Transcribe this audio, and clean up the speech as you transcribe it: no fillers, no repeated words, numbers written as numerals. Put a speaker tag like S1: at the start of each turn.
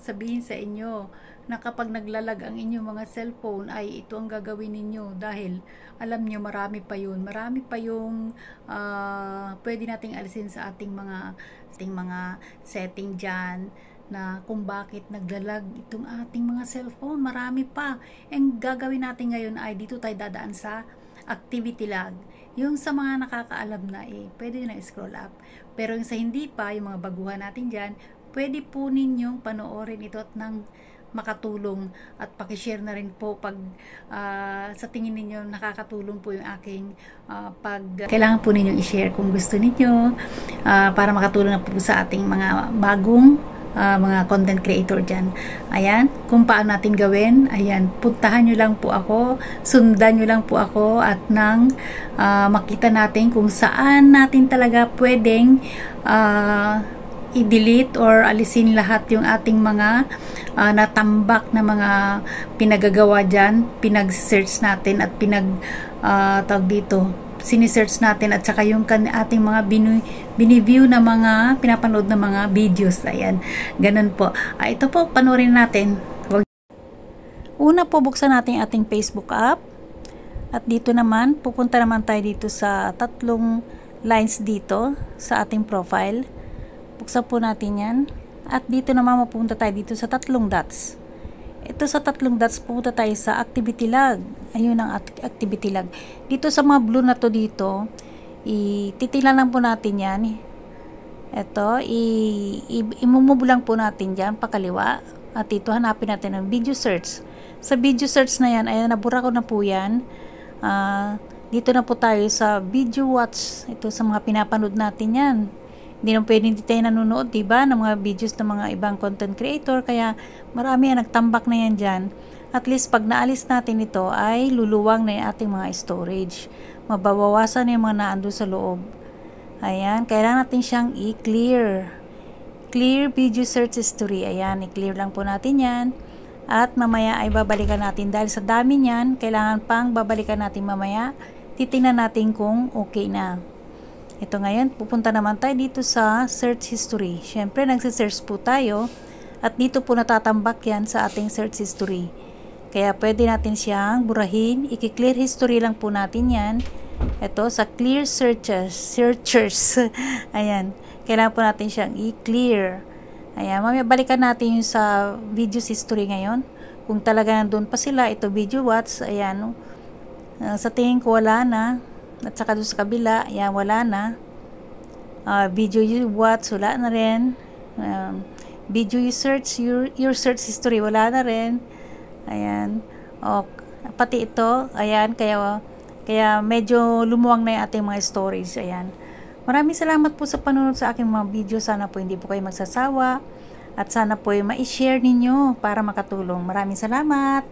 S1: sabihin sa inyo na kapag naglalag ang inyong mga cellphone ay ito ang gagawin ninyo, dahil alam nyo marami pa yung pwede nating alisin sa ating mga setting dyan, na kung bakit naglalag itong ating mga cellphone. Marami pa. Ang gagawin natin ngayon ay dito tayo dadaan sa activity log. Yung sa mga nakakaalam na pwede na scroll up. Pero yung sa hindi pa, yung mga baguhan natin dyan, pwede po ninyong panoorin ito at nang makatulong, at pakishare na rin po pag sa tingin ninyo nakakatulong po yung aking kailangan po ninyong i-share kung gusto ninyo, para makatulong na po sa ating mga bagong mga content creator dyan. Ayan, kung paano natin gawin, ayan, puntahan nyo lang po ako, sundan nyo lang po ako, at nang makita natin kung saan natin talaga pwedeng i-delete or alisin lahat yung ating mga natambak na mga pinagagawa dyan, pinag-search natin at tawag dito, sinisearch natin, at saka yung ating mga biniview na mga pinapanood na mga videos. Ayan, ganun po. Ito po, panoorin natin. Una po, buksan natin ating Facebook app, at dito naman, pupunta naman tayo dito sa tatlong lines dito sa ating profile. Buksan po natin yan, at dito naman mapunta tayo dito sa tatlong dots. Ito sa tatlong dots, pupunta tayo sa activity log. Ayun ang activity log. Dito sa mga blue na to dito, titingnan lang po natin yan. Ito, imumove lang po natin dyan, pakaliwa. At dito hanapin natin ang video search. Sa video search na yan, ayan, nabura ko na po yan. Dito na po tayo sa video watch. Ito sa mga pinapanood natin yan. Hindi na pwede hindi tayo nanonood, diba, ng mga videos ng mga ibang content creator, kaya marami yan, nagtambak na yan dyan. At least pag naalis natin ito ay luluwang na yung ating mga storage, mababawasan na yung mga naando sa loob. Ayan, kailangan natin siyang i-clear. Clear video search history. Ayan, i-clear lang po natin yan, at mamaya ay babalikan natin, dahil sa dami niyan, kailangan pang babalikan natin mamaya. Titingnan natin kung okay na. Ito ngayon, pupunta naman tayo dito sa search history. Siyempre, nagsisearch po tayo, at dito po natatambak yan sa ating search history. Kaya pwede natin siyang burahin. I-clear history lang po natin yan. Ito, sa clear searchers. Ayan, kailangan po natin siyang i-clear. Ayan, mamaya balikan natin yung sa videos history ngayon. Kung talaga nandun pa sila, ito video watch. Ayan, sa tingin ko wala na. At saka doon sa kabila, yan, wala na. Video you watch, wala na rin. Video you search, your search history, wala na rin. Ayan. Pati ito, ayan, kaya medyo lumuwang na yung ating mga stories. Ayan. Maraming salamat po sa panunod sa aking mga video. Sana po hindi po kayo magsasawa. At sana po ma-share ninyo para makatulong. Maraming salamat.